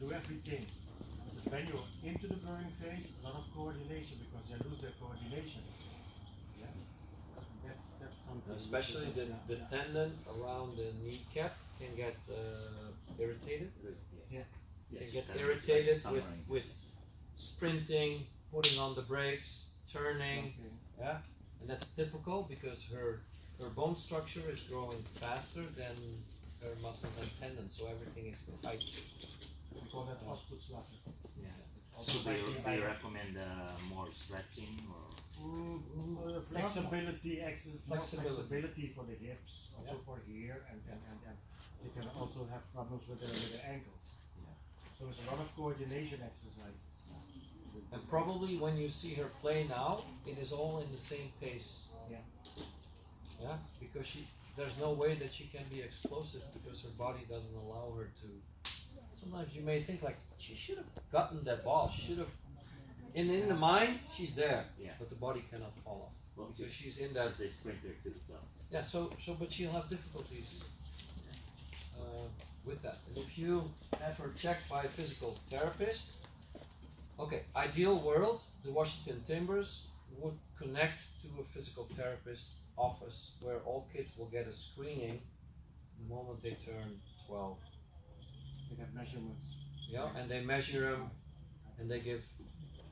do everything. But when you're into the growing phase, a lot of coordination because they lose their coordination. Yeah, that's something. Especially the tendon around the kneecap can get irritated. Yeah. Can get irritated with sprinting, putting on the brakes, turning. Yeah, and that's typical because her bone structure is growing faster than her muscles and tendons, so everything is tight. We call that Ausputzlachen. Yeah. Also So do you recommend more stretching or? Flexibility for the hips, also for here, and you can also have problems with the ankles. Yeah. So there's a lot of coordination exercises. And probably when you see her play now, it is all in the same pace. Yeah. Yeah, because there's no way that she can be explosive because her body doesn't allow her to. Sometimes you may think like she should have gotten that ball. She should have. In the mind, she's there, but the body cannot follow because she's in that. They sprinter too, so. Yeah, so but she'll have difficulties with that. And if you have her checked by a physical therapist, okay, ideal world, the Washington Timbers would connect to a physical therapist office where all kids will get a screening the moment they turn 12. They have measurements. Yeah, and they measure them and they give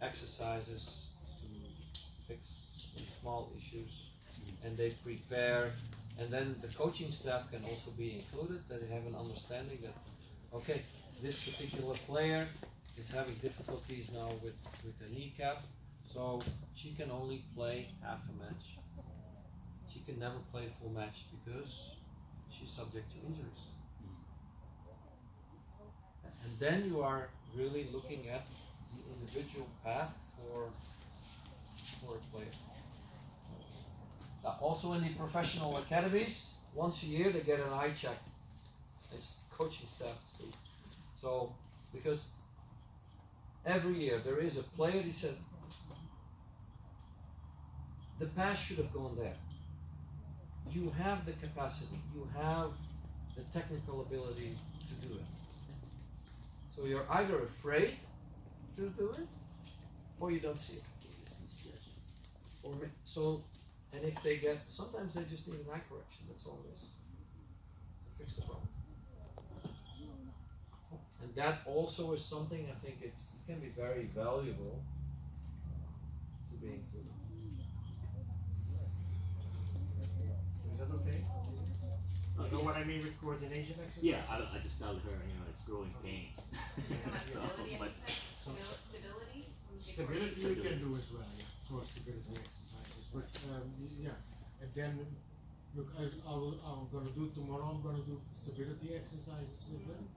exercises to fix small issues and they prepare, and then the coaching staff can also be included, that they have an understanding that okay, this particular player is having difficulties now with the kneecap, so she can only play half a match. She can never play a full match because she's subject to injuries. And then you are really looking at the individual path for a player. Also in the professional academies, once a year they get an eye check. It's coaching staff too. So, because every year there is a player, he said, the pass should have gone there. You have the capacity, you have the technical ability to do it. So you're either afraid to do it, or you don't see it. And if they get, sometimes they just need an eye correction, that's all it is, to fix the problem. And that also is something I think it can be very valuable to be included. Is that okay? You know what I mean with coordination exercises? Yeah, I just tell her, it's growing pains. Stability you can do as well, yeah. Of course, stability exercises. But yeah, and then look, I'm gonna do tomorrow. I'm gonna do stability exercises with them,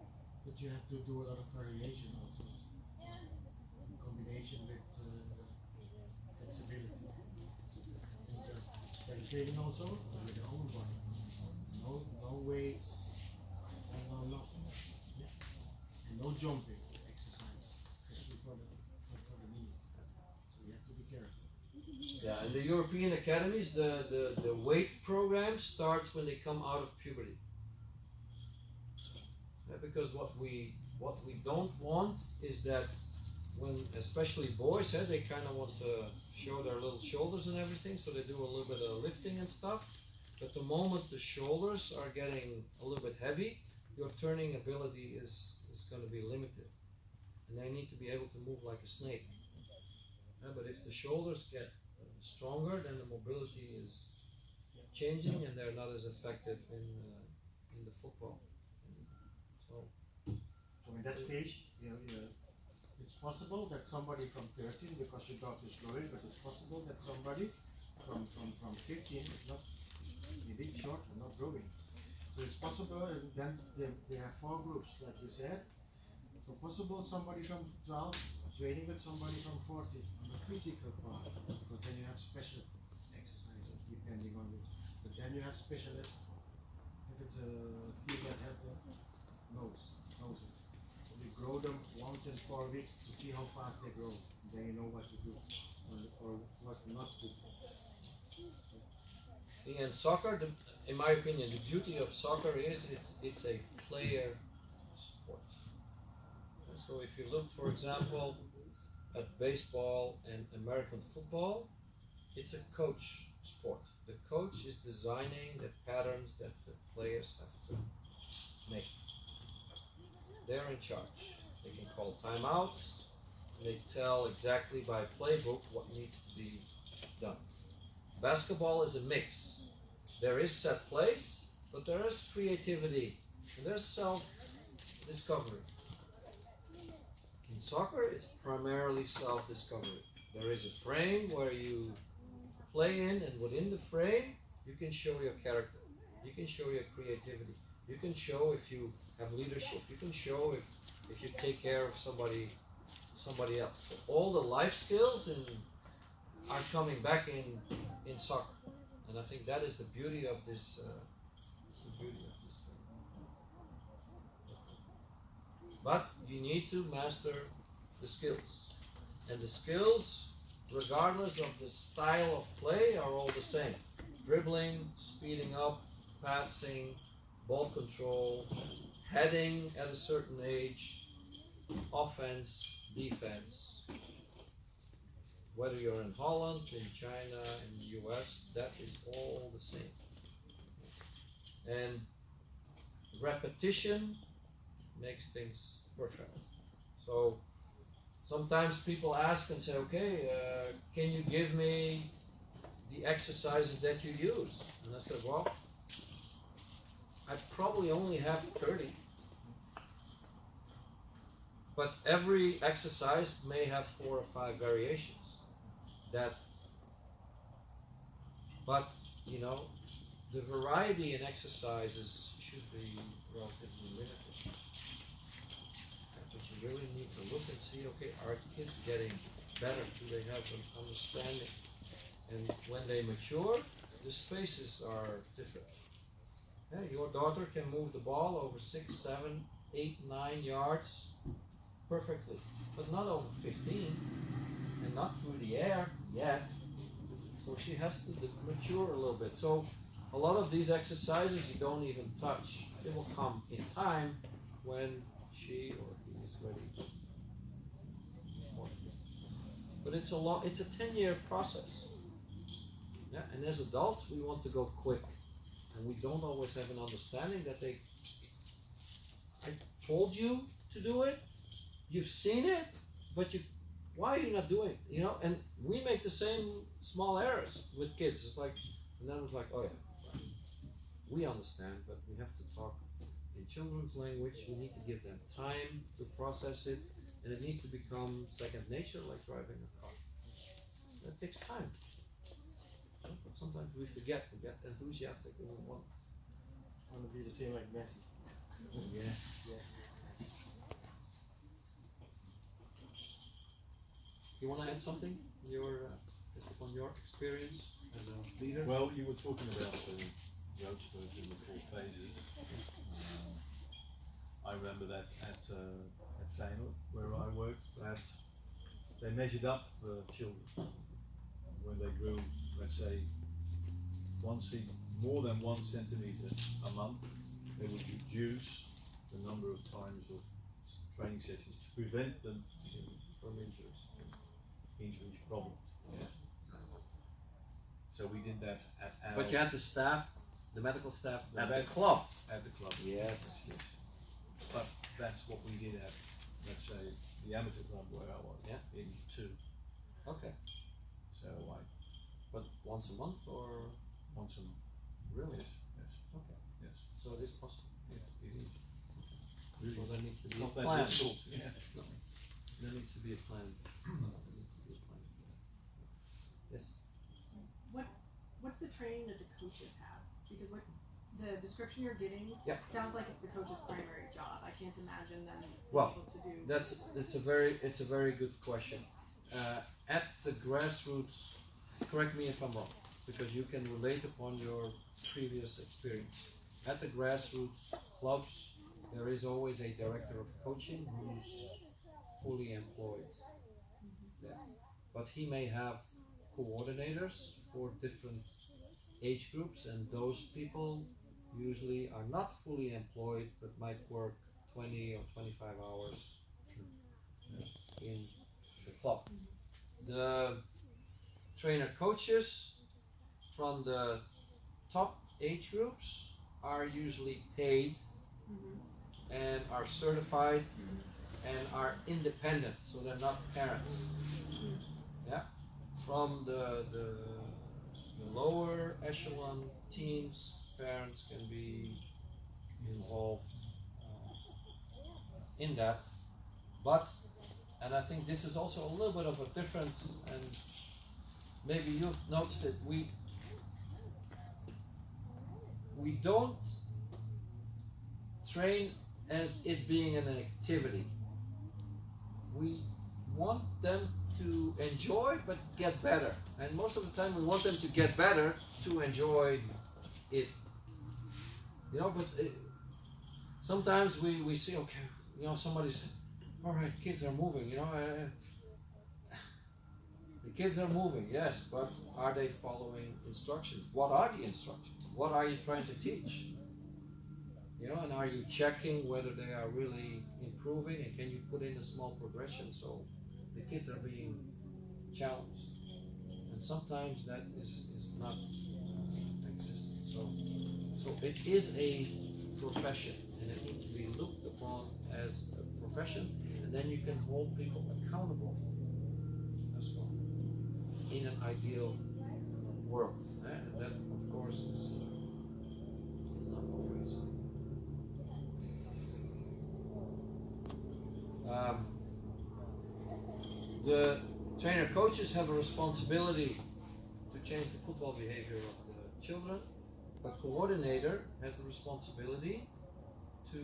but you have to do a lot of variation also in combination with flexibility. Strength training also with your own body. No weights, and no nothing. And no jumping exercises, especially for the knees. So you have to be careful. Yeah, in the European academies, the weight program starts when they come out of puberty. Yeah, because what we don't want is that when, especially boys, they kind of want to show their little shoulders and everything, so they do a little bit of lifting and stuff. But the moment the shoulders are getting a little bit heavy, your turning ability is going to be limited. And they need to be able to move like a snake. But if the shoulders get stronger, then the mobility is changing and they're not as effective in the football. So in that stage, it's possible that somebody from 13, because your dog is growing, but it's possible that somebody from 15 is not maybe short and not growing. So it's possible, and then they have 4 groups, like you said. So possible somebody from 12 training with somebody from 40 on the physical part, because then you have special exercises depending on this. But then you have specialists if it's a team that has the knows it. So we grow them once in 4 weeks to see how fast they grow. Then you know what to do or what not to do. See, in soccer, in my opinion, the beauty of soccer is it's a player sport. So if you look, for example, at baseball and American football, it's a coach sport. The coach is designing the patterns that the players have to make. They're in charge. They can call timeouts. They tell exactly by playbook what needs to be done. Basketball is a mix. There is set plays, but there is creativity and there's self-discovery. In soccer, it's primarily self-discovery. There is a frame where you play in, and within the frame, you can show your character. You can show your creativity. You can show if you have leadership. You can show if you take care of somebody else. So all the life skills are coming back in soccer, and I think that is the beauty of this. But you need to master the skills, and the skills, regardless of the style of play, are all the same: dribbling, speeding up, passing, ball control, heading at a certain age, offense, defense. Whether you're in Holland, in China, in the US, that is all the same. And repetition makes things perfect. So sometimes people ask and say, okay, can you give me the exercises that you use? And I said, well, I probably only have 30. But every exercise may have 4 or 5 variations. But you know, the variety in exercises should be relatively limited. But you really need to look and see, okay, are kids getting better? Do they have an understanding? And when they mature, the spaces are different. Yeah, your daughter can move the ball over 6, 7, 8, 9 yards perfectly, but not over 15, and not through the air yet. So she has to mature a little bit. So a lot of these exercises you don't even touch. They will come in time when she or he is ready. But it's a 10-year process. Yeah, and as adults we want to go quick, and we don't always have an understanding that I told you to do it, you've seen it, but why are you not doing it? You know, and we make the same small errors with kids. It's like, and then it's like, oh yeah, we understand, but we have to talk in children's language. We need to give them time to process it, and it needs to become second nature, like driving a car. That takes time. But sometimes we forget, we get enthusiastic, and we want to be the same like Messi. Yes. Yeah. You want to add something? Based upon your experience as a leader? Well, you were talking about the youngsters in the 4 phases. I remember that at Feyenoord, where I worked, that they measured up the children when they grew, let's say, more than 1 centimeter a month. They would reduce the number of times of training sessions to prevent them from injuries problems. Yes. So we did that at our. But you had the staff, the medical staff at the club. At the club. Yes. Yes. But that's what we did at, let's say, the amateur club where I was. Yeah. In 2. Okay. So But once a month or? Once a month. Really? Yes. Okay. Yes. So it is possible. Yes, it is. So there needs to be Not a that plan. difficult. Yeah. No. There needs to be a plan. Yes. What's the training that the coaches have? Because what the description you're getting sounds like it's the coach's primary job. I can't imagine them being able to do. It's a very good question. At the grassroots, correct me if I'm wrong, because you can relate upon your previous experience. At the grassroots clubs, there is always a director of coaching who's fully employed there. But he may have coordinators for different age groups, and those people usually are not fully employed but might work 20 or 25 hours trainer coaches from the top age groups are usually paid and are certified and are independent, so they're not parents. Yeah, from the lower echelon teams, parents can be involved in that, but and I think this is also a little bit of a difference, and maybe you've noticed it. We don't train as it being an activity. We want them to enjoy but get better, and most of the time we want them to get better to enjoy it. You know, but sometimes we see, okay, you know, somebody's, all right, kids are moving, you know, the kids are moving, yes, but are they following instructions? What are the instructions? What are you trying to teach? You know, and are you checking whether they are really improving, and can you put in a small progression so the kids are being challenged? And sometimes that is not existent. So it is a profession, and it needs to be looked upon as a profession, and then you can hold people accountable as well in an ideal world. And that, of course, is not always. The trainer coaches have a responsibility to change the football behavior of the children. A coordinator has the responsibility to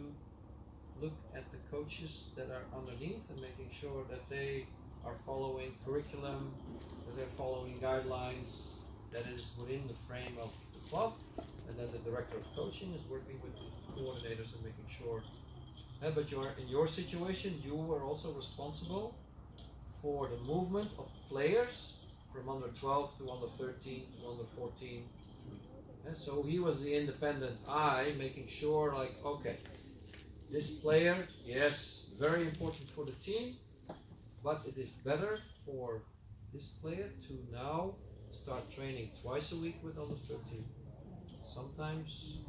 look at the coaches that are underneath and making sure that they are following curriculum, that they're following guidelines, that it is within the frame of the club, and then the director of coaching is working with the coordinators and making sure. But in your situation, you were also responsible for the movement of players from under 12 to under 13 to under 14. And so he was the independent eye, making sure, like, okay, this player, yes, very important for the team, but it is better for this player to now start training twice a week with under 13. Sometimes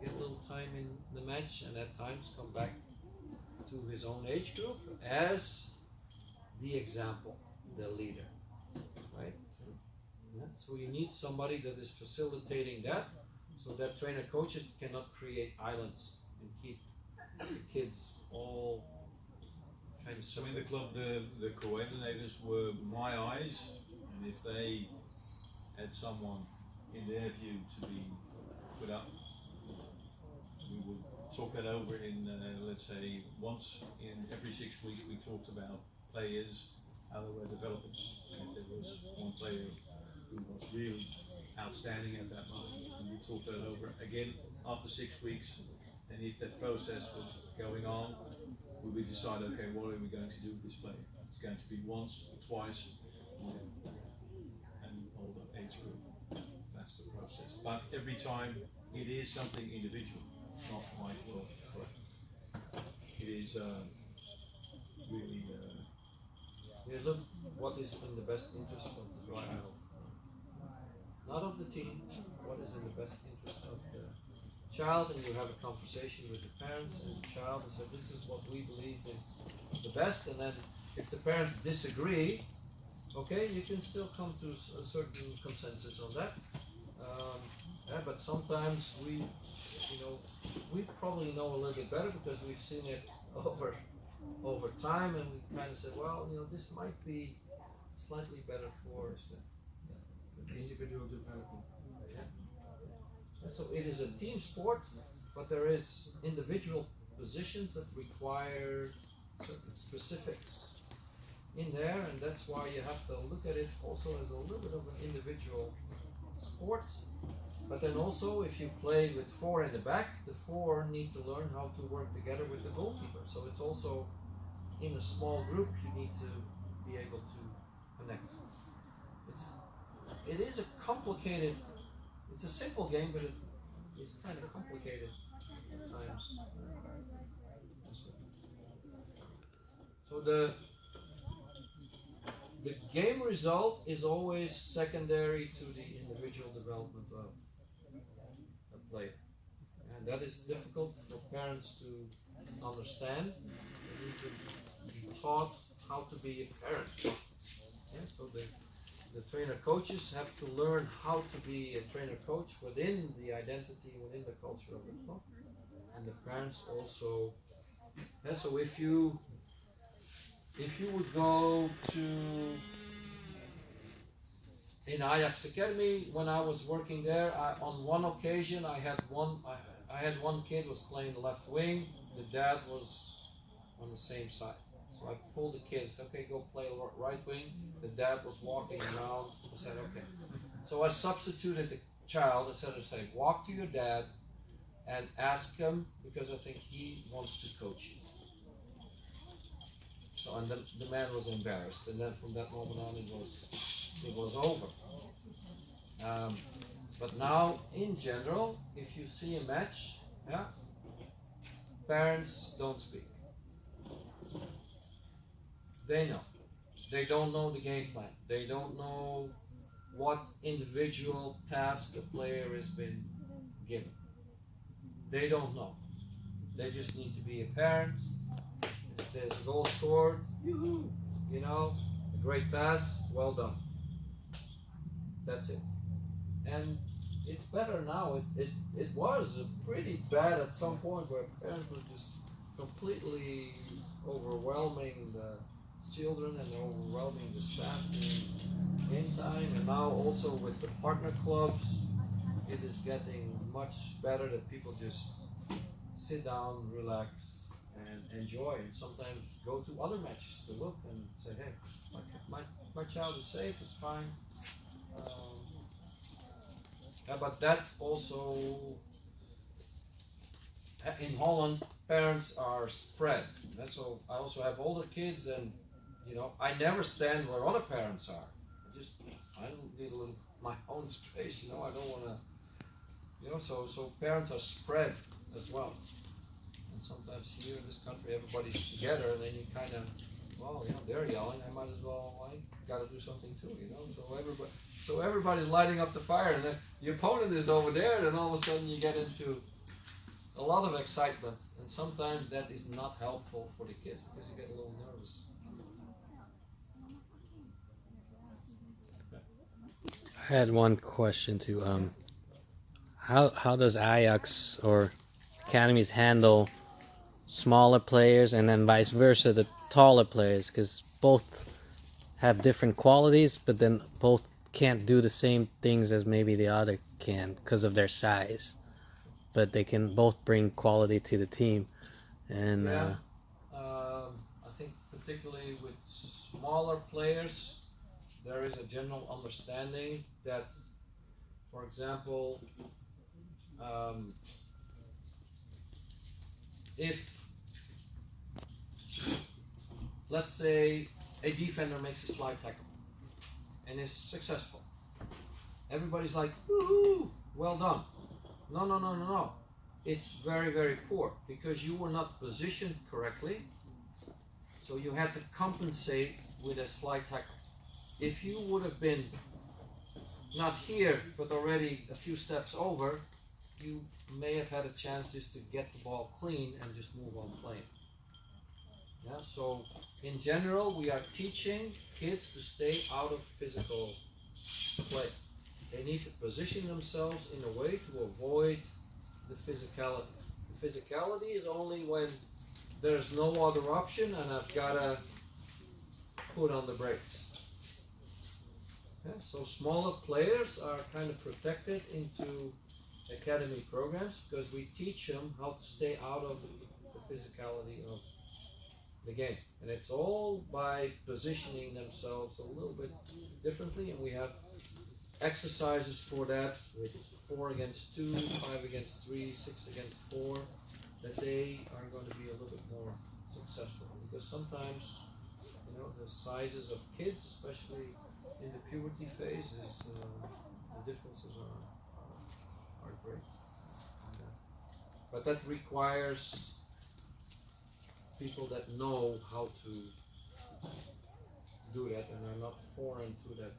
get a little time in the match, and at times come back to his own age group as the example, the leader, right? Yeah. So you need somebody that is facilitating that, so that trainer coaches cannot create islands and keep the kids all kind of. So in the club, the coordinators were my eyes, and if they had someone in their view to be put up, we would talk that over in, let's say, once in every 6 weeks. We talked about players, how they were developing, and if there was one player who was really outstanding at that moment, and we talked that over again after 6 weeks. And if that process was going on, we would decide, okay, what are we going to do with this player? It's going to be once or twice, and older age group. That's the process. But every time it is something individual, not like, well, it is really. You look what is in the best interest of the child, not of the team. What is in the best interest of the child, and you have a conversation with the parents and the child and say, this is what we believe is the best, and then if the parents disagree, okay, you can still come to a certain consensus on that. But sometimes we probably know a little bit better because we've seen it over time, and we kind of said, well, this might be slightly better for individual development. And so it is a team sport, but there is individual positions that require certain specifics in there, and that's why you have to look at it also as a little bit of an individual sport. But then also, if you play with 4 in the back, the 4 need to learn how to work together with the goalkeeper. So it's also, in a small group, you need to be able to connect. It is a complicated, it's a simple game, but it is kind of complicated at times. So the game result is always secondary to the individual development of a player. And that is difficult for parents to understand. They need to be taught how to be a parent. Yeah, so the trainer coaches have to learn how to be a trainer coach within the identity, within the culture of the club. And the parents also. Yeah, so if you would go to in Ajax Academy when I was working there, on one occasion I had one kid was playing left wing. The dad was on the same side. So I pulled the kid, said, okay, go play right wing. The dad was walking around. I said, okay. So I substituted the child. I said, walk to your dad and ask him, because I think he wants to coach you. So, and then the man was embarrassed. And then from that moment on, it was over. But now, in general, if you see a match, yeah, parents don't speak. They know. They don't know the game plan. They don't know what individual task a player has been given. They don't know. They just need to be a parent. If there's a goal scored, yoo-hoo, a great pass, well done. That's it. And it's better now. It was pretty bad at some point where parents were just completely overwhelming the children and overwhelming the staff in time. And now also with the partner clubs, it is getting much better that people just sit down, relax, and enjoy, and sometimes go to other matches to look and say, hey, my child is safe, it's fine. But that's also, in Holland, parents are spread. And so I also have older kids, and I never stand where other parents are. I need a little my own space. I don't want to. So parents are spread as well. And sometimes here in this country, everybody's together, and then you kind of, they're yelling. I might as well, got to do something too, So everybody's lighting up the fire, and then the opponent is over there, and then all of a sudden you get into a lot of excitement, and sometimes that is not helpful for the kids because you get a little nervous. I had one question too. How does Ajax or academies handle smaller players and then vice versa, the taller players? Because both have different qualities, but then both can't do the same things as maybe the other can because of their size. But they can both bring quality to the team. And I think particularly with smaller players, there is a general understanding that, for example, if, let's say, a defender makes a slide tackle and is successful, everybody's like, woohoo, well done. No. It's very, very poor because you were not positioned correctly, so you had to compensate with a slide tackle. If you would have been not here, but already a few steps over, you may have had a chance just to get the ball clean and just move on playing. Yeah, so in general, we are teaching kids to stay out of physical play. They need to position themselves in a way to avoid the physicality. The physicality is only when there's no other option and I've got to put on the brakes. Yeah, so smaller players are kind of protected into academy programs because we teach them how to stay out of the physicality of the game. And it's all by positioning themselves a little bit differently, and we have exercises for that with 4 against 2, 5 against 3, 6 against 4, that they are going to be a little bit more successful. Because sometimes, the sizes of kids, especially in the puberty phase, the differences are great. But that requires people that know how to do that and are not foreign to that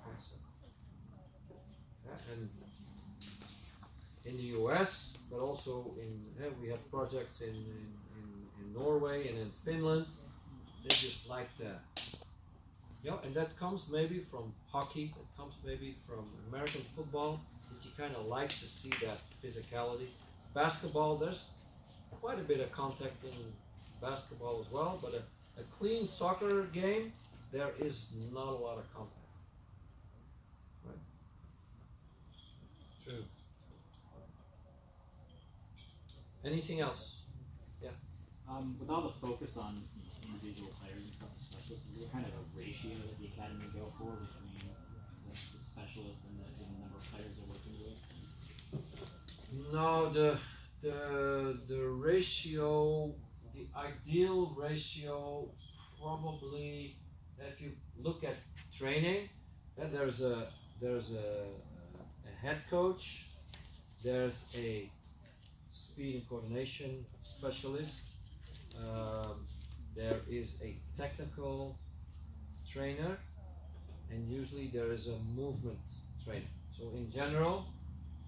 concept. Yeah, and in the US, but also we have projects in Norway and in Finland. They just like that. And that comes maybe from hockey, it comes maybe from American football, that you kind of like to see that physicality. Basketball, there's quite a bit of contact in basketball as well, but a clean soccer game, there is not a lot of contact. Right? True. Anything else? With all the focus on individual players and stuff, the specialists, is there kind of a ratio that the academy go for between the specialist and the number of players they're working with? No, the ratio, the ideal ratio, probably, if you look at training, there's a head coach, there's a speed and coordination specialist, there is a technical trainer, and usually there is a movement trainer. So in general,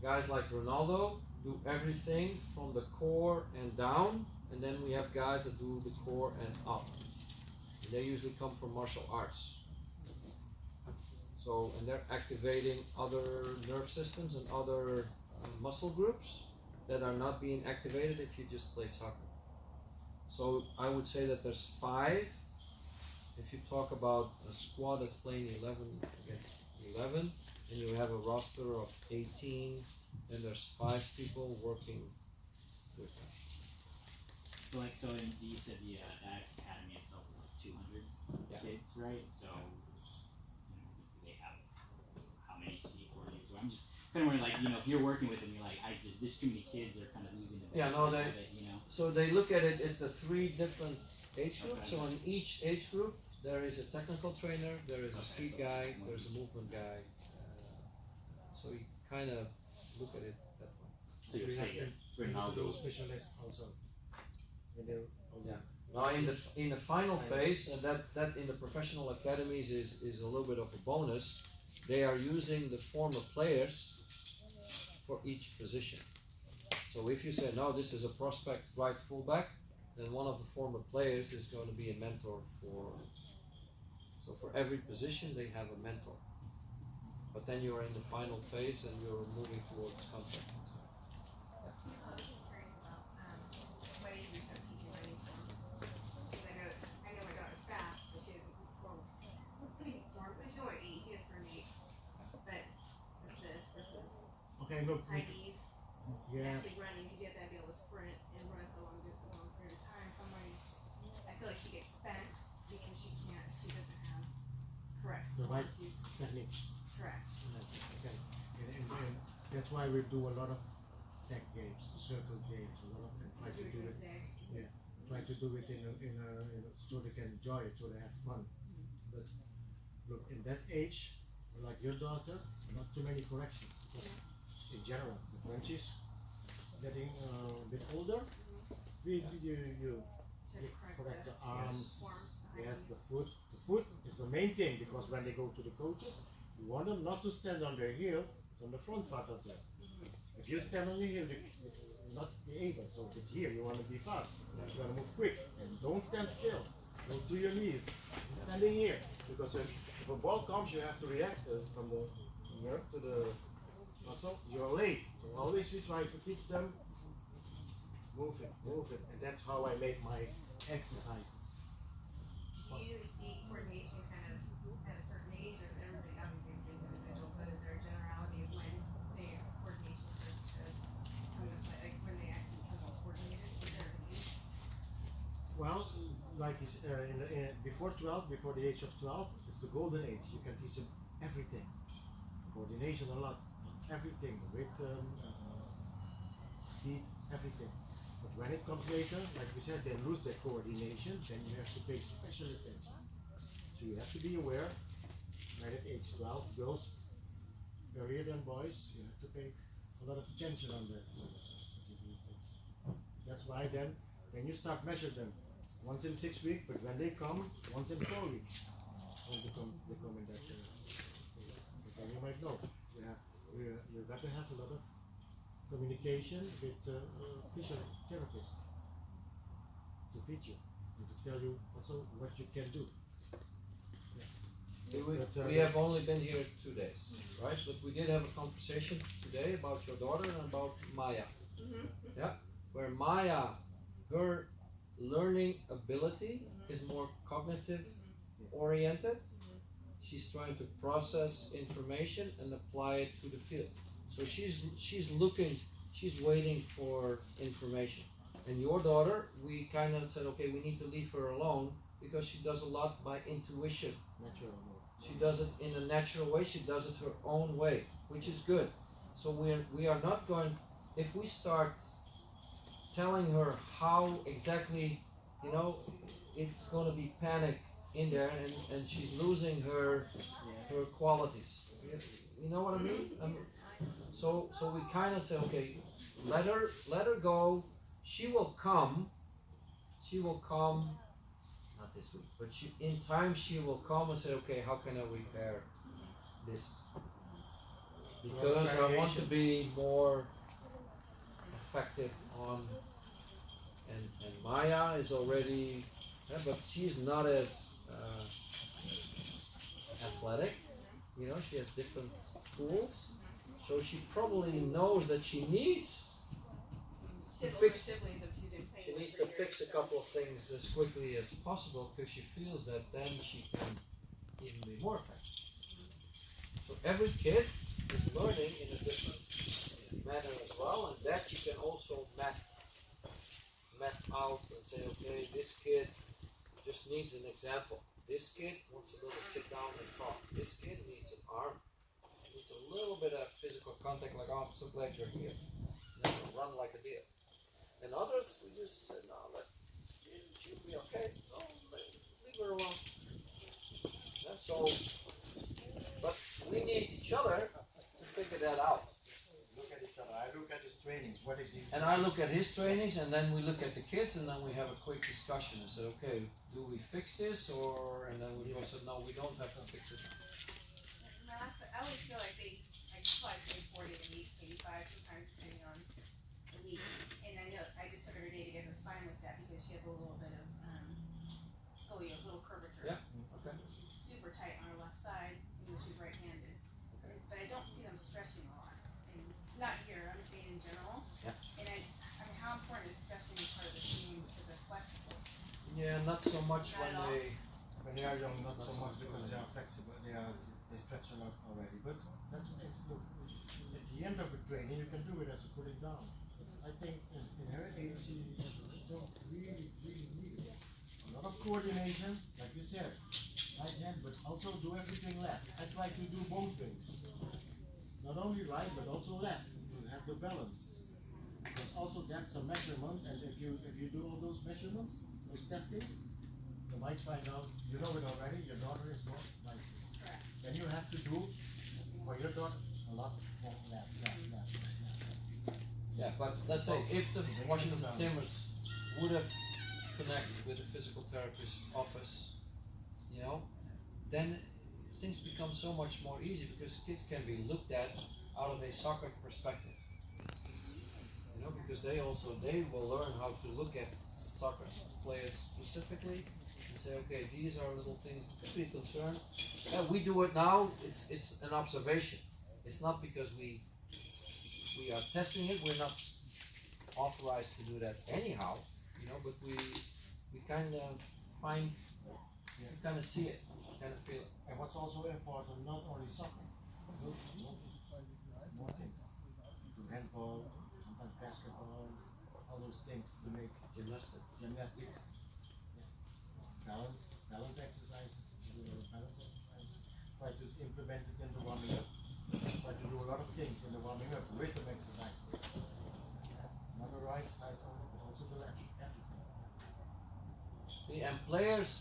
guys like Ronaldo do everything from the core and down, and then we have guys that do the core and up. And they usually come from martial arts. So, and they're activating other nerve systems and other muscle groups that are not being activated if you just play soccer. So I would say that there's 5. If you talk about a squad that's playing 11 against 11, and you have a roster of 18, then there's 5 people working with that. So you said the Ajax Academy itself is like 200 kids, right? So they have how many speed coordinators? I'm just kind of wondering, if you're working with them, you're like, there's too many kids, they're kind of losing the Yeah, benefit of it, So they look at it at the 3 different age groups. Okay. So in each age group, there is a technical trainer, there is a speed guy, there's a movement guy. So you kind of look at it that way. So you're we have saying individual Ronaldo. specialists also. And they're Yeah. Now in the final phase, and that in the professional academies is a little bit of a bonus. They are using the former players for each position. So if you say no, this is a prospect right fullback, then one of the former players is going to be a mentor for. So for every position they have a mentor. But then you are in the final phase and you're moving towards contact. I was just curious about what age you start teaching writing from. Because I know my daughter's fast, but she hasn't formed. But she's only 8, she has 38. But with this versus okay, look, high knees, yeah, actually running, because you have to be able to sprint and run for a long period of time. So I feel like she gets spent because she doesn't have correct the right qualities. technique. Correct. Okay. And that's why we do a lot of tech games, circle games, a lot of them try to do it. Today. Try to do it in a so they can enjoy it, so they have fun. But look, in that age, like your daughter, not too many corrections because in general, when she's getting a bit older, you So correct the the arms. form, the high Yes, knees. the foot. The foot is the main thing because when they go to the coaches, you want them not to stand on their heel, on the front part of them. If you stand on your heel, you will not be able. So with here, you want to be fast. You want to move quick. And don't stand still. Go to your knees. And standing here. Because if a ball comes, you have to react from the nerve to the muscle. You're late. So always we try to teach them, move it. And that's how I make my exercises. Do you usually see coordination kind of at a certain age, or is everybody obviously is individual, but is there a generality of when coordination starts to come into play, like when they actually become more coordinated? Is there an age? Well, like before 12, before the age of 12, it's the golden age. You can teach them everything. Coordination a lot. Everything. Rhythm, speed, everything. But when it comes later, like we said, they lose their coordination, then you have to pay special attention. So you have to be aware, right at age 12, girls earlier than boys, you have to pay a lot of attention on that. That's why then you start measure them once in 6 weeks, but when they come, once in 4 weeks. want to come in that. But you might know. You got to have a lot of communication with physiotherapists to feed you and to tell you also what you can do. See, But, we have only been here 2 days, right? But we did have a conversation today about your daughter and about Maya. Yeah, where Maya, her learning ability is more cognitive oriented. She's trying to process information and apply it to the field. So she's looking, she's waiting for information. And your daughter, we kind of said, okay, we need to leave her alone because she does a lot by intuition. Natural. She does it in a natural way. She does it her own way, which is good. So we are not going. If we start telling her how exactly, it's going to be panic in there, and she's losing her qualities. You know what I mean? So we kind of say, okay, let her go. She will come. Not this week, but in time she will come and say, okay, how can I repair this? Because I want to be more effective on, and Maya is already, but she's not as athletic. She has different tools, so she probably knows that she needs to fix. She needs to fix a couple of things as quickly as possible because she feels that then she can even be more effective. So every kid is learning in a different manner as well, and that you can also map out and say, okay, this kid just needs an example. This kid wants a little sit down and talk. This kid needs an arm. Needs a little bit of physical contact, like, oh, I'm so glad you're here. And then run like a deer. And others, we just said, no, she'll be okay. No, leave her alone. Yeah, so, but we need each other to figure that out. Look at each other. I look at his trainings. What is he? And I look at his trainings, and then we look at the kids, and then we have a quick discussion and say, okay, do we fix this, and then we both said, no, we don't have to fix it. I always feel like they probably say 40 a week, 85 sometimes depending on the week. And I know I just took her today to get her spine looked at because she has a little bit of scoliosis, little curvature. Yeah. Okay. She's super tight on her left side, even though she's right-handed. Okay. But I don't see them stretching a lot. And not here, I'm saying in general. Yeah. And I mean, how important is stretching as part of the team because they're flexible? Yeah, not so much Not when at all. When they are young, not so much because they are flexible. They stretch a lot already. But that's okay. Look, at the end of a training, you can do it as a cooling down. But I think in her age, she don't really need it. A lot of coordination, like you said, right hand, but also do everything left. I try to do both things. Not only right, but also left. To have the balance. Because also that's a measurement, and if you do all those measurements, those testings, you might find out, you know it already, your daughter is more like you. Correct. Then you have to do for your daughter a lot more left. Yeah, but let's say if the Washington Timbers would have connected with the physical therapist office, then things become so much more easy because kids can be looked at out of a soccer perspective. Because they will learn how to look at soccer players specifically and say, okay, these are little things to be concerned. Yeah, we do it now. It's an observation. It's not because we are testing it. We're not authorized to do that anyhow. But we kind of see it, kind of feel it. And what's also important, not only soccer, more things. Do handball, sometimes basketball, all those things to make gymnastics, balance exercises, try to implement it in the warming up, try to do a lot of things in the warming up, rhythm exercises, not the right side only, but also the left, everything. See, and players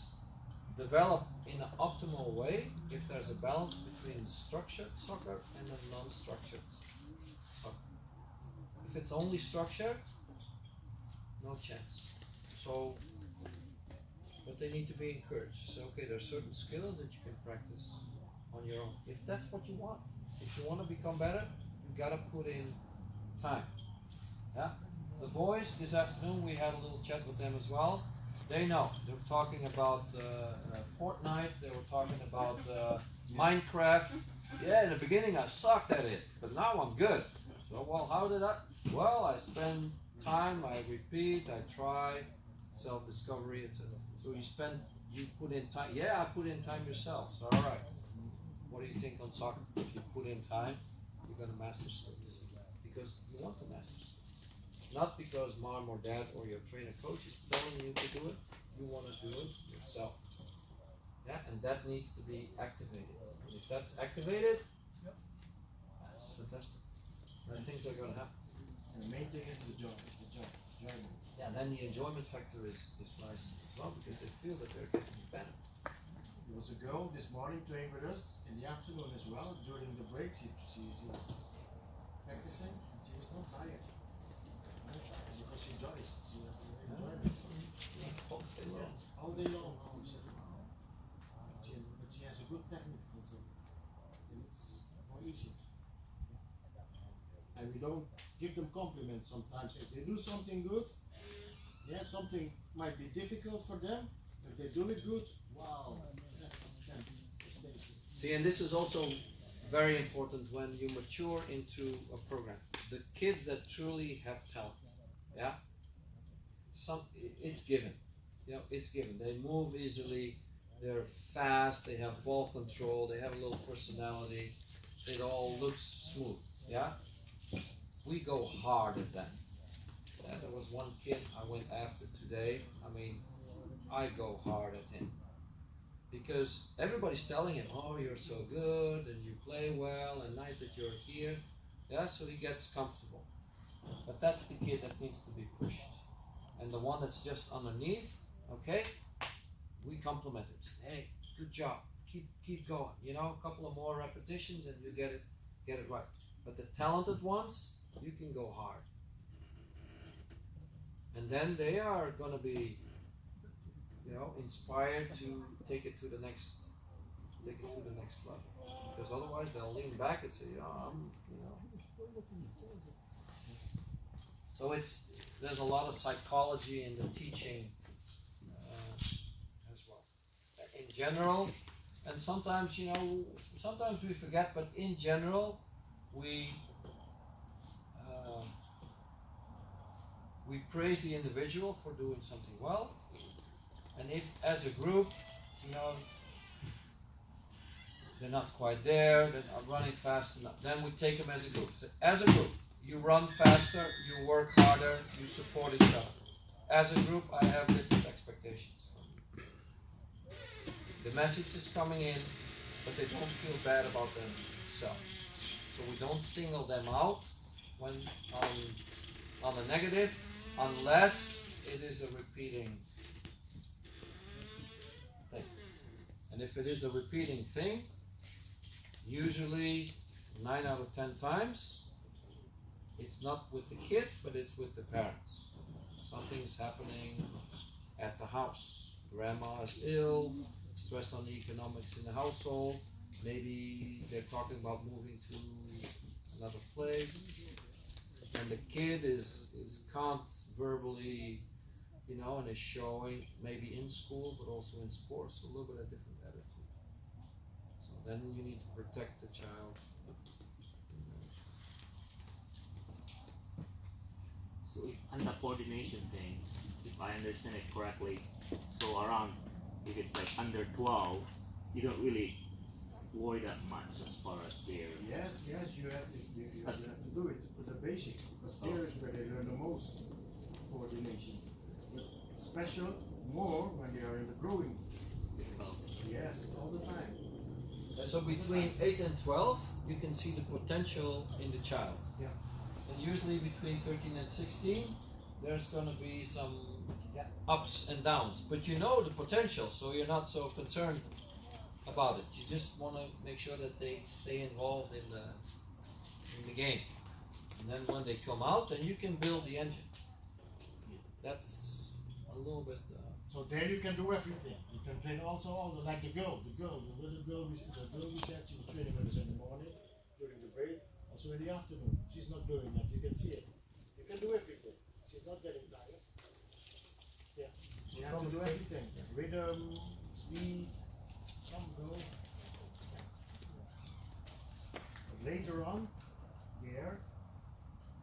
develop in an optimal way if there's a balance between structured soccer and a non-structured soccer. If it's only structured, no chance. So but they need to be encouraged. So okay, there are certain skills that you can practice on your own if that's what you want. If you want to become better, you gotta put in time. Yeah. The boys this afternoon, we had a little chat with them as well. They know. They were talking about Fortnite. They were talking about Minecraft. Yeah, in the beginning I sucked at it, but now I'm good. So, well, how did I? Well, I spend time, I repeat, I try, self-discovery, etc. So you put in time. Yeah, I put in time yourself. So, all right. What do you think on soccer? If you put in time, you're going to master skills. Because you want to master skills. Not because mom or dad or your trainer coach is telling you to do it. You want to do it yourself. Yeah, and that needs to be activated. And if that's activated, that's fantastic. Then things are going to happen. And the main thing is the joy. Enjoyment. Yeah, then the enjoyment factor is rising as well because they feel that they're getting better. There was a girl this morning training with us in the afternoon as well. During the break, she was practicing and she was not tired. Right? Because she enjoys. She has enjoyment. All day long. But she has a good technique also. And it's more easy. And we don't give them compliments sometimes. If they do something good, yeah, something might be difficult for them. If they do it good, wow, it's amazing. See, and this is also very important when you mature into a program. The kids that truly have talent, yeah, it's given. You know, it's given. They move easily. They're fast. They have ball control. They have a little personality. It all looks smooth. Yeah. We go hard at that. Yeah, there was one kid I went after today. I mean, I go hard at him. Because everybody's telling him, oh, you're so good and you play well and nice that you're here. Yeah, so he gets comfortable. But that's the kid that needs to be pushed. And the one that's just underneath, okay, we compliment him. Say, hey, good job. Keep going. You know, a couple of more repetitions and you get it right. But the talented ones, you can go hard. And then they are going to be, you know, inspired to take it to the next level. Because otherwise they'll lean back and say, oh, you know. So there's a lot of psychology in the teaching as well. In general, and sometimes, you know, sometimes we forget, but in general, we praise the individual for doing something well, and if as a group, you know, they're not quite there, they're not running fast enough, then we take them as a group. So as a group, you run faster, you work harder, you support each other. As a group, I have different expectations from you. The message is coming in, but they don't feel bad about themselves. So we don't single them out when on the negative, unless it is a repeating thing. And if it is a repeating thing, usually 9 out of 10 times, it's not with the kid, but it's with the parents. Something's happening at the house. Grandma is ill, stress on the economics in the household. Maybe they're talking about moving to another place. And the kid is can't verbally, you know, and is showing maybe in school, but also in sports, a little bit of different attitude. So then you need to protect the child. So on the coordination thing, if I understand it correctly, so around, if it's like under 12, you don't really worry that much as far as their... Yes, you have to do it with the basics, because there is where they learn the most coordination. But special more when they are in the growing phase. Yes, all the time. So between 8 and 12, you can see the potential in the child. Yeah. And usually between 13 and 16, there's going to be some ups and downs. But you know the potential, so you're not so concerned about it. You just want to make sure that they stay involved in the game. And then when they come out, then you can build the engine. That's a little bit So there you can do everything. You can train also all the like the little girl we said she was training with us in the morning, during the break, also in the afternoon. She's not doing that. You can see it. You can do everything. She's not getting tired. Yeah. You have to do everything. Rhythm, speed, some go. But later on, there,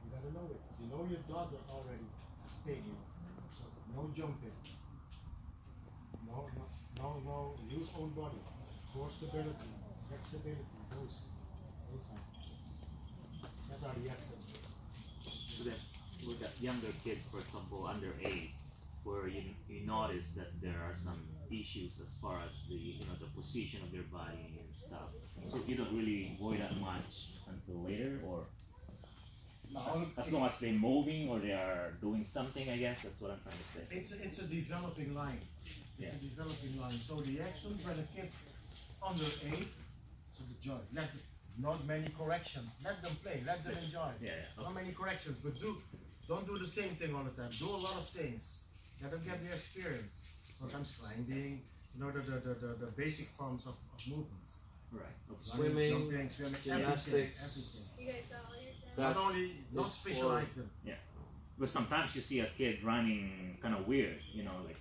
you gotta know it. You know your daughter already stadium. So no jumping. No, use own body. Core stability, flexibility, those that are the accents. So then, with the younger kids, for example, under 8, where you notice that there are some issues as far as the the position of their body and stuff. So you don't really worry that much until later, or as long as they're moving or they are doing something. I guess that's what I'm trying to say. It's a developing line. It's a developing line. So the accent when a kid under 8, so the joy. Not many corrections. Let them play. Let them enjoy. Not many corrections, but don't do the same thing all the time. Do a lot of things. Let them get the experience. Sometimes climbing, the basic forms of movements. Right. Swimming, gymnastics. Everything. You guys got all your stuff? Not only not specialize them. But sometimes you see a kid running kind of weird, like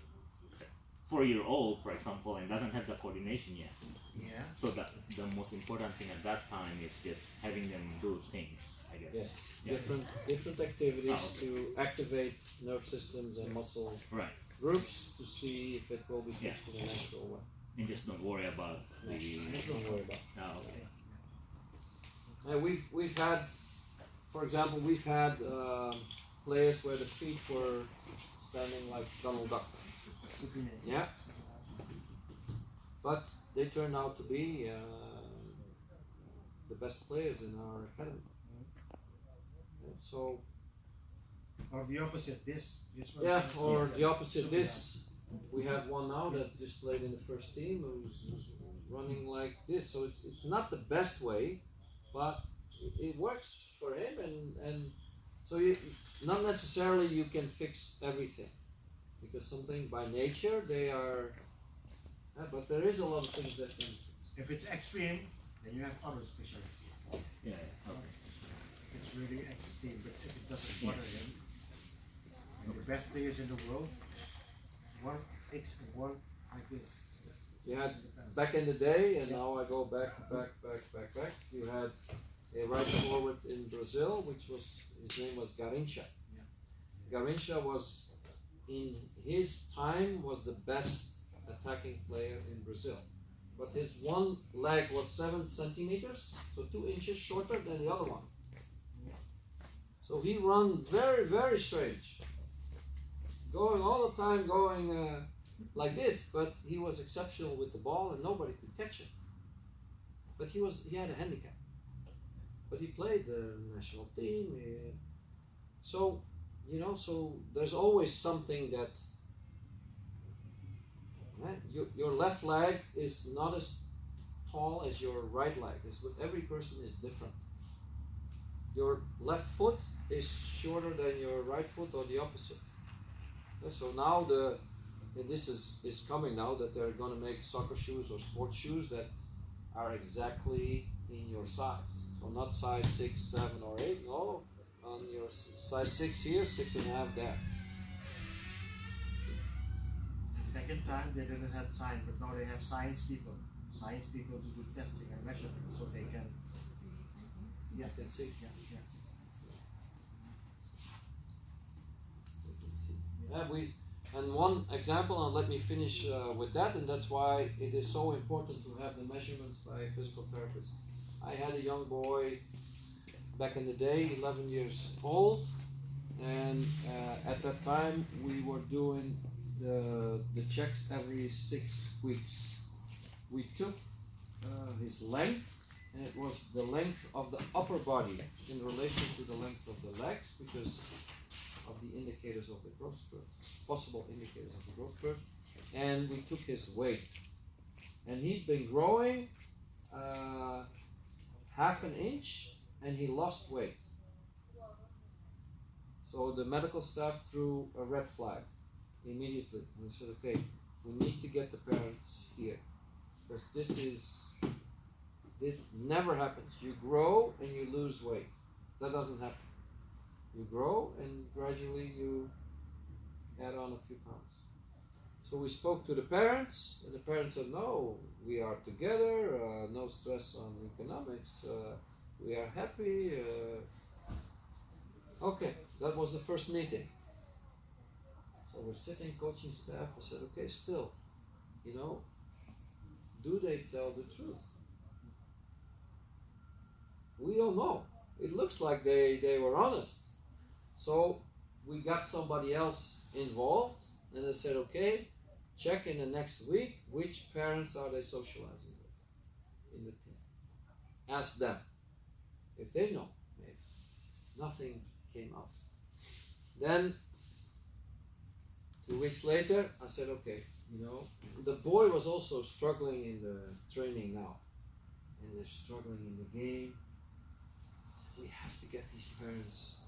4-year-old, for example, and doesn't have the coordination yet. Yeah. So the most important thing at that time is just having them do things, I guess. Yes. Different activities to activate nerve systems and muscle Right. groups to see if it will be fixed in a natural way. And just don't worry about the. Don't worry about. Oh, okay. And we've had, for example, players where the feet were standing like Donald Duck. Yeah. But they turned out to be the best players in our academy. So. Or the opposite, this one. Yeah, or the opposite. This we have one now that just played in the first team who's running like this. So it's not the best way, but it works for him, and so not necessarily you can fix everything, because something by nature they are. But there is a lot of things that can. If it's extreme, then you have other specialists. Yeah. Okay. If it's really extreme, but if it doesn't bother him, and the best players in the world, one X and one like this. You had back in the day, and now I go back. You had a right forward in Brazil, his name was Garrincha. Garrincha was, in his time, was the best attacking player in Brazil. But his one leg was 7 centimeters, so 2 inches shorter than the other one. So he ran very, very strange. Going all the time, like this, but he was exceptional with the ball and nobody could catch him. But he had a handicap. But he played the national team. So there's always something that your left leg is not as tall as your right leg. Every person is different. Your left foot is shorter than your right foot, or the opposite. So now this is coming now that they're going to make soccer shoes or sports shoes that are exactly in your size. So not size 6, 7, or 8. No, on your size 6 here, 6.5 there. Back in time, they didn't have science, but now they have science people to do testing and measurement, so they can. Yeah, can see. And one example, and let me finish with that, and that's why it is so important to have the measurements by a physical therapist. I had a young boy back in the day, 11 years old, and at that time we were doing the checks every 6 weeks. We took his length, and it was the length of the upper body in relation to the length of the legs, because of the indicators of the growth spurt, possible indicators of the growth spurt, and we took his weight. And he'd been growing half an inch, and he lost weight. So the medical staff threw a red flag. immediately. We said, okay, we need to get the parents here because this never happens. You grow and you lose weight. That doesn't happen. You grow and gradually you add on a few pounds. So we spoke to the parents, and the parents said, no, we are together, no stress on economics, we are happy. Okay, that was the first meeting. So we're sitting, coaching staff, I said, okay, still, do they tell the truth? We don't know. It looks like they were honest. So we got somebody else involved, and they said, okay, check in the next week which parents are they socializing with in the team. Ask them if they know. Maybe. Nothing came out. Then 2 weeks later, I said, okay, the boy was also struggling in the training now, and they're struggling in the game. We have to get these parents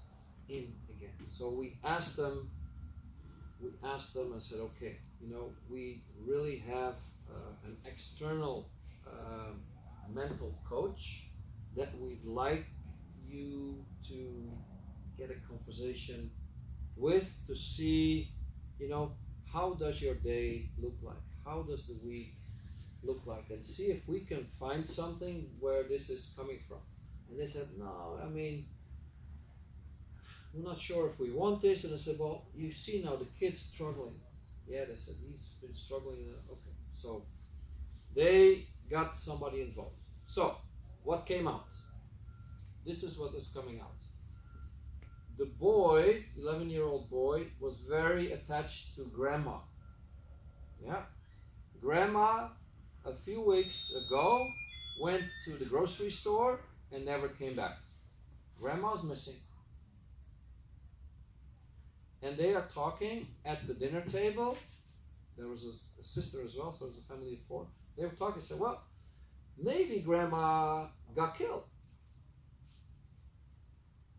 in again. So we asked them and said, okay, we really have an external mental coach that we'd like you to get a conversation with to see, how does your day look like? How does the week look like? And see if we can find something where this is coming from. And they said, no, we're not sure if we want this. And I said, well, you see now the kid's struggling. Yeah, they said, he's been struggling. Okay, so they got somebody involved. So, what came out? This is what is coming out. The boy, 11-year-old boy, was very attached to grandma. Yeah. Grandma, a few weeks ago, went to the grocery store and never came back. Grandma's missing. And they are talking at the dinner table. There was a sister as well, so it was a family of 4. They were talking, said, well, maybe grandma got killed.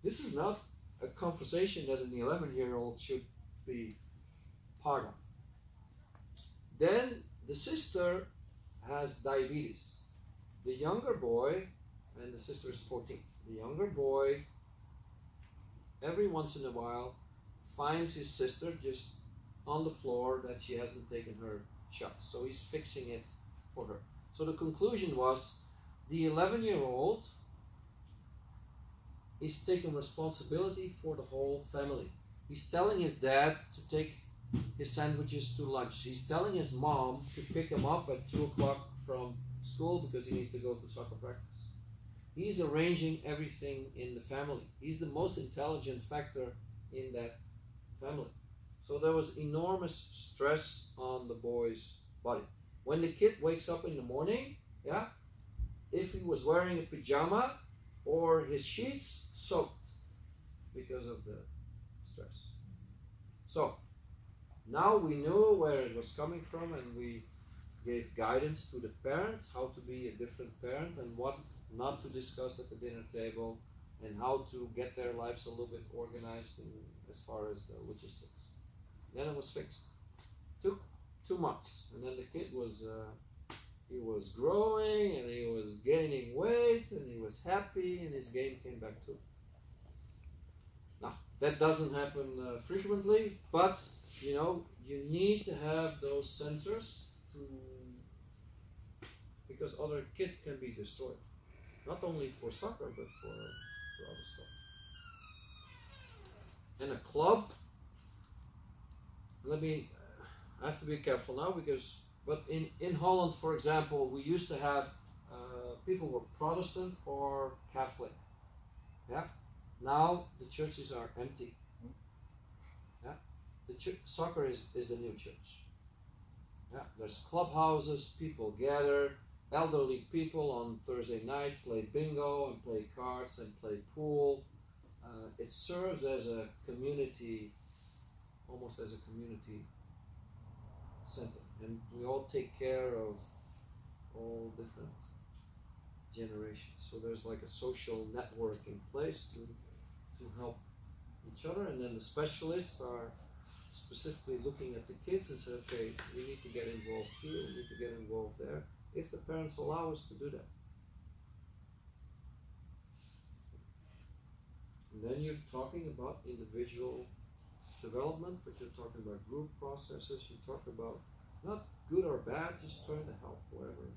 This is not a conversation that an 11-year-old should be part of. Then the sister has diabetes. The younger boy, and the sister is 14, the younger boy, every once in a while, finds his sister just on the floor that she hasn't taken her shots. So he's fixing it for her. So the conclusion was the 11-year-old is taking responsibility for the whole family. He's telling his dad to take his sandwiches to lunch. He's telling his mom to pick him up at 2 o'clock from school because he needs to go to soccer practice. He's arranging everything in the family. He's the most intelligent factor in that family. So there was enormous stress on the boy's body. When the kid wakes up in the morning, if he was wearing a pajama or his sheets soaked because of the stress. So now we knew where it was coming from, and we gave guidance to the parents how to be a different parent and what not to discuss at the dinner table, and how to get their lives a little bit organized as far as logistics. Then it was fixed. Took 2 months, and then the kid was he was growing and he was gaining weight and he was happy and his game came back too. Now that doesn't happen frequently, but you need to have those sensors because other kid can be destroyed, not only for soccer but for other stuff. And a club. I have to be careful now but in Holland, for example, we used to have people who were Protestant or Catholic. Yeah. Now the churches are empty. Yeah. Soccer is the new church. Yeah. There's clubhouses, people gather, elderly people on Thursday night play bingo and play cards and play pool. It serves as a community, almost as a community center, and we all take care of all different generations. So there's like a social network in place to help each other, and then the specialists are specifically looking at the kids and say, okay, we need to get involved here, we need to get involved there, if the parents allow us to do that. And then you're talking about individual development, but you're talking about group processes, you talk about not good or bad, just trying to help wherever